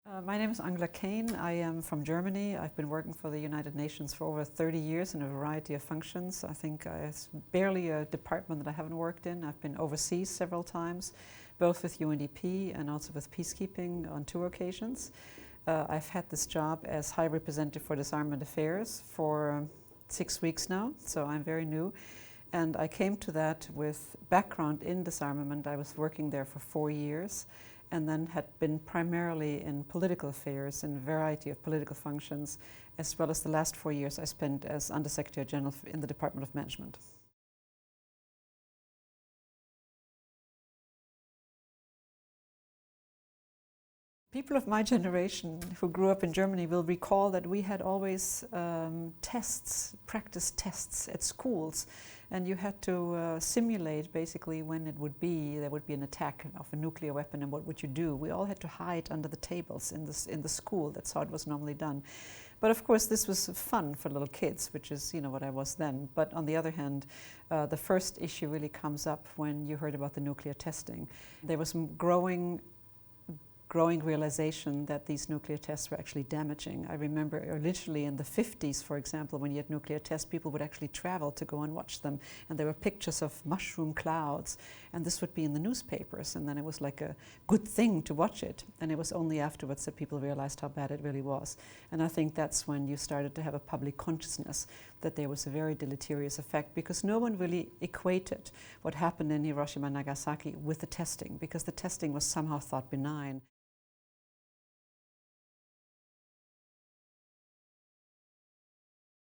My name is Kane. I am from Germany. I've been working for the United Nations for over 30 years in a variety of functions. I think it's barely a department that I haven't worked in. I've been overseas several times, both with UNDP and also with Peacekeeping on 2 occasions. I've had this job as High Representative for Disarmament Affairs for 6 weeks now, so I'm very new. And I came to that with background in disarmament. I was working there for 4 years and then had been primarily in political affairs in a variety of political functions, as well as the last 4 years I spent as Undersecretary General in the Department of Management. People of my generation who grew up in Germany will recall that we had always practice tests at schools, and you had to simulate basically when there would be an attack of a nuclear weapon and what would you do. We all had to hide under the tables in the school. That's how it was normally done. But of course this was fun for little kids, which is what I was then. But on the other hand, the first issue really comes up when you heard about the nuclear testing. There was growing realization that these nuclear tests were actually damaging. I remember literally in the 50s, for example, when you had nuclear tests, people would actually travel to go and watch them. And there were pictures of mushroom clouds. And this would be in the newspapers. And then it was like a good thing to watch it. And it was only afterwards that people realized how bad it really was. And I think that's when you started to have a public consciousness that there was a very deleterious effect, because no one really equated what happened in Hiroshima and Nagasaki with the testing, because the testing was somehow thought benign.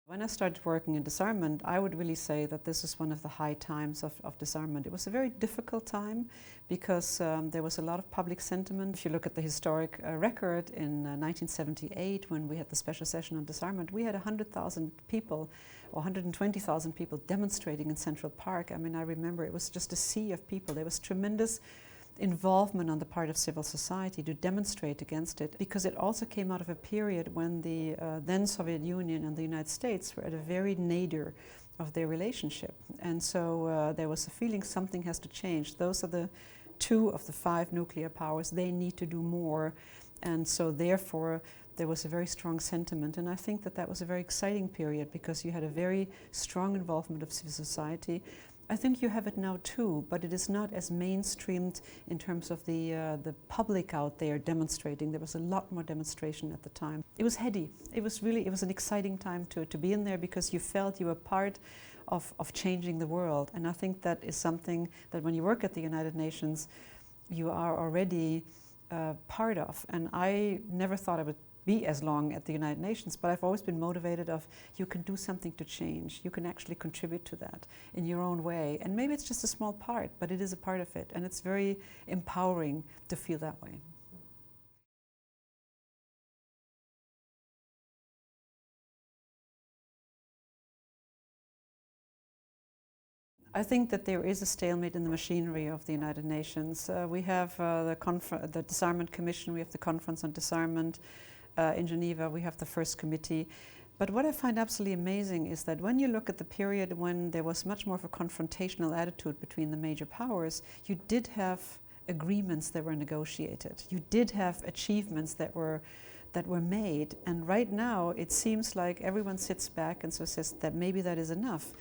When I started working in disarmament, I would really say that this is one of the high times of disarmament. It was a very difficult time because there was a lot of public sentiment. If you look at the historic record in 1978, when we had the special session on disarmament, we had 100,000 people or 120,000 people demonstrating in Central Park. I mean, I remember it was just a sea of people. There was tremendous involvement on the part of civil society to demonstrate against it, because it also came out of a period when the then Soviet Union and the United States were at a very nadir of their relationship. And so there was a feeling something has to change. Those are the 2 of the 5 nuclear powers. They need to do more. And so therefore there was a very strong sentiment. And I think that that was a very exciting period, because you had a very strong involvement of civil society. I think you have it now too, but it is not as mainstreamed in terms of the public out there demonstrating. There was a lot more demonstration at the time. It was heady. It was an exciting time to be in there, because you felt you were part of changing the world. And I think that is something that when you work at the United Nations, you are already part of. And I never thought I would be as long at the United Nations, but I've always been motivated of you can do something to change. You can actually contribute to that in your own way. And maybe it's just a small part, but it is a part of it. And it's very empowering to feel that way. I think that there is a stalemate in the machinery of the United Nations. We have the Disarmament Commission, we have the Conference on Disarmament. In Geneva, we have the first committee. But what I find absolutely amazing is that when you look at the period when there was much more of a confrontational attitude between the major powers, you did have agreements that were negotiated. You did have achievements that were made. And right now, it seems like everyone sits back and so says that maybe that is enough.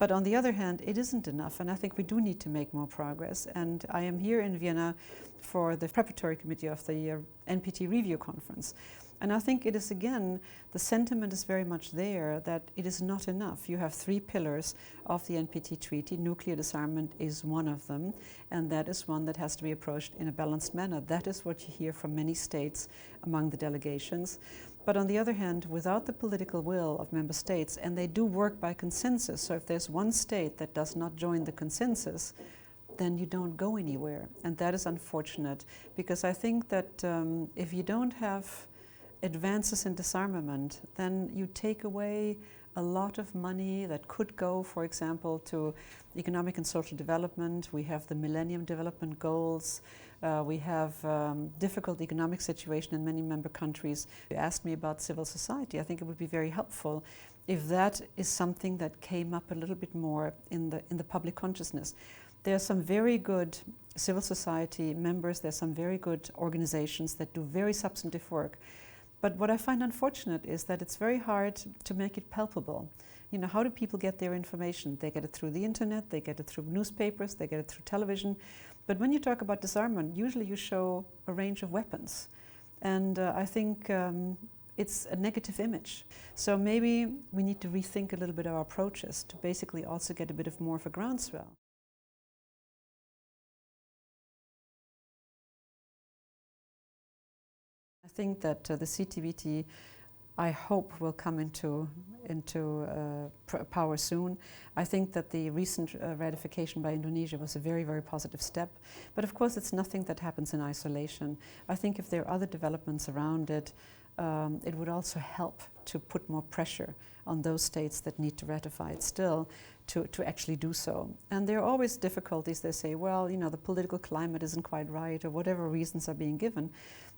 But on the other hand, it isn't enough, and I think we do need to make more progress. And I am here in Vienna for the Preparatory Committee of the NPT Review Conference. And I think it is, again, the sentiment is very much there that it is not enough. You have 3 pillars of the NPT Treaty. Nuclear disarmament is one of them, and that is one that has to be approached in a balanced manner. That is what you hear from many states among the delegations. But on the other hand, without the political will of member states, and they do work by consensus, so if there's one state that does not join the consensus, then you don't go anywhere. And that is unfortunate, because I think that if you don't have advances in disarmament, then you take away a lot of money that could go, for example, to economic and social development. We have the Millennium Development Goals. We have difficult economic situation in many member countries. You asked me about civil society. I think it would be very helpful if that is something that came up a little bit more in the public consciousness. There are some very good civil society members, there's some very good organizations that do very substantive work. But what I find unfortunate is that it's very hard to make it palpable. You know, how do people get their information? They get it through the internet, they get it through newspapers, they get it through television. But when you talk about disarmament, usually you show a range of weapons. And I think it's a negative image. So maybe we need to rethink a little bit our approaches to basically also get a bit of more of a groundswell. I think that the CTBT, I hope, will come into power soon. I think that the recent ratification by Indonesia was a very, very positive step. But of course, it's nothing that happens in isolation. I think if there are other developments around it, it would also help to put more pressure on those states that need to ratify it still to actually do so. And there are always difficulties. They say, well, you know, the political climate isn't quite right, or whatever reasons are being given.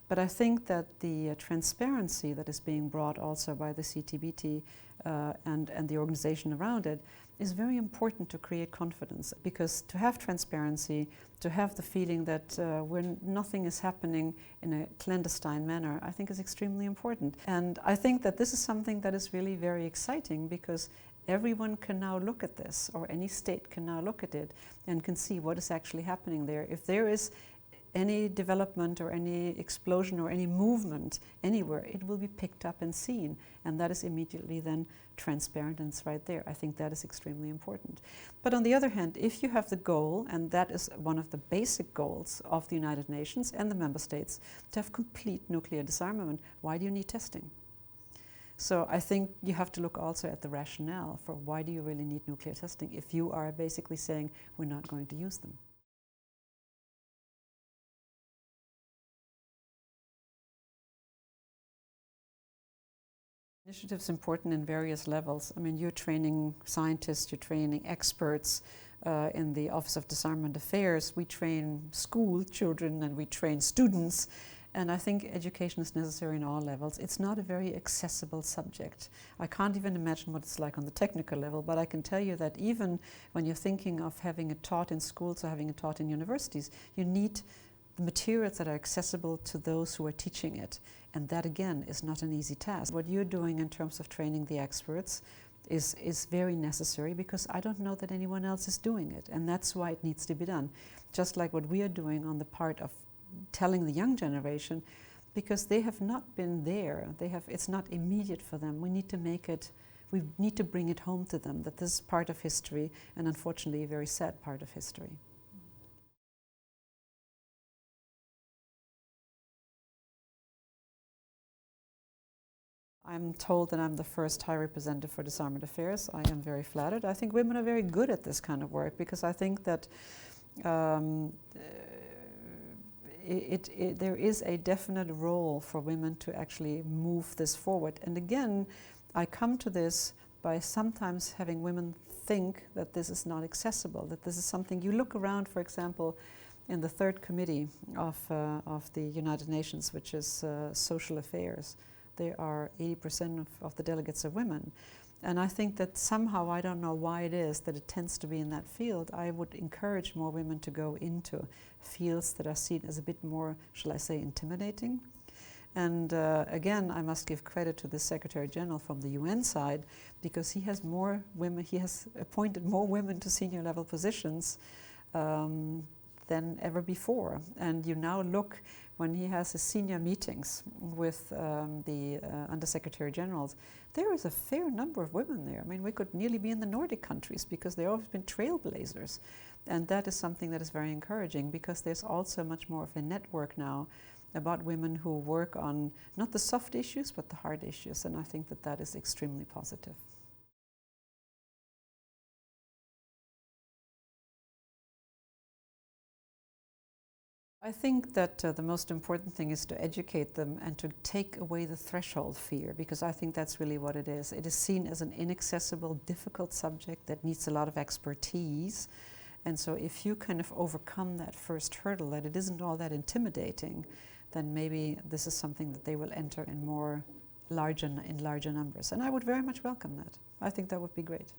But I think that the transparency that is being brought also by the CTBT and the organization around it is very important to create confidence. Because to have transparency, to have the feeling that when nothing is happening in a clandestine manner, I think is extremely important. And I think that this is something that is really very exciting, because everyone can now look at this, or any state can now look at it and can see what is actually happening there. If there is any development or any explosion or any movement anywhere, it will be picked up and seen, and that is immediately then transparent, and it's right there. I think that is extremely important. But on the other hand, if you have the goal, and that is one of the basic goals of the United Nations and the member states, to have complete nuclear disarmament, why do you need testing? So I think you have to look also at the rationale for why do you really need nuclear testing if you are basically saying we're not going to use them. Initiatives important in various levels. I mean, you're training scientists, you're training experts in the Office of Disarmament Affairs. We train school children and we train students. And I think education is necessary in all levels. It's not a very accessible subject. I can't even imagine what it's like on the technical level, but I can tell you that even when you're thinking of having it taught in schools or having it taught in universities, you need the materials that are accessible to those who are teaching it. And that, again, is not an easy task. What you're doing in terms of training the experts is very necessary, because I don't know that anyone else is doing it. And that's why it needs to be done. Just like what we are doing on the part of telling the young generation, because they have not been there. It's not immediate for them. We need to make it, we need to bring it home to them, that this is part of history, and unfortunately a very sad part of history. I'm told that I'm the first High Representative for Disarmament Affairs. I am very flattered. I think women are very good at this kind of work, because I think that there is a definite role for women to actually move this forward. And again, I come to this by sometimes having women think that this is not accessible, that this is something you look around, for example, in the third committee of the United Nations, which is social affairs. There are 80% of the delegates are women. And I think that somehow, I don't know why it is that it tends to be in that field. I would encourage more women to go into fields that are seen as a bit more, shall I say, intimidating. And again, I must give credit to the Secretary General from the UN side, because he has more women, he has appointed more women to senior level positions than ever before. And you now look, when he has his senior meetings with the Undersecretary Generals, there is a fair number of women there. I mean, we could nearly be in the Nordic countries, because they've always been trailblazers. And that is something that is very encouraging, because there's also much more of a network now about women who work on not the soft issues, but the hard issues. And I think that that is extremely positive. I think that the most important thing is to educate them and to take away the threshold fear, because I think that's really what it is. It is seen as an inaccessible, difficult subject that needs a lot of expertise. And so if you kind of overcome that first hurdle, that it isn't all that intimidating, then maybe this is something that they will enter in larger numbers. And I would very much welcome that. I think that would be great.